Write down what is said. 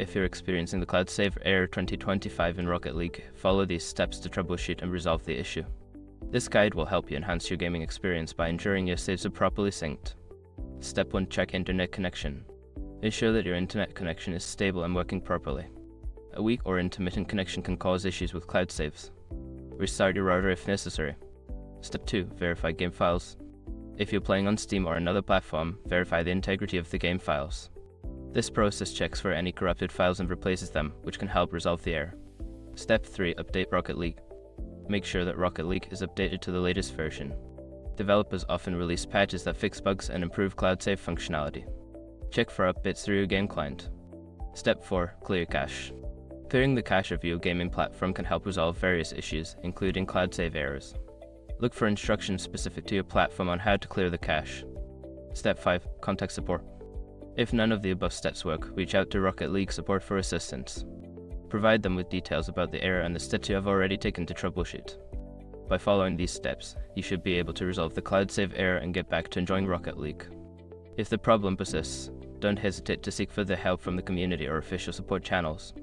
If you're experiencing the Cloud Save Error 2025 in Rocket League, follow these steps to troubleshoot and resolve the issue. This guide will help you enhance your gaming experience by ensuring your saves are properly synced. Step 1. Check internet connection. Ensure that your internet connection is stable and working properly. A weak or intermittent connection can cause issues with cloud saves. Restart your router if necessary. Step 2. Verify game files. If you're playing on Steam or another platform, verify the integrity of the game files. This process checks for any corrupted files and replaces them, which can help resolve the error. Step 3. Update Rocket League. Make sure that Rocket League is updated to the latest version. Developers often release patches that fix bugs and improve cloud save functionality. Check for updates through your game client. Step 4. Clear cache. Clearing the cache of your gaming platform can help resolve various issues, including cloud save errors. Look for instructions specific to your platform on how to clear the cache. Step 5. Contact support. If none of the above steps work, reach out to Rocket League support for assistance. Provide them with details about the error and the steps you have already taken to troubleshoot. By following these steps, you should be able to resolve the cloud save error and get back to enjoying Rocket League. If the problem persists, don't hesitate to seek further help from the community or official support channels.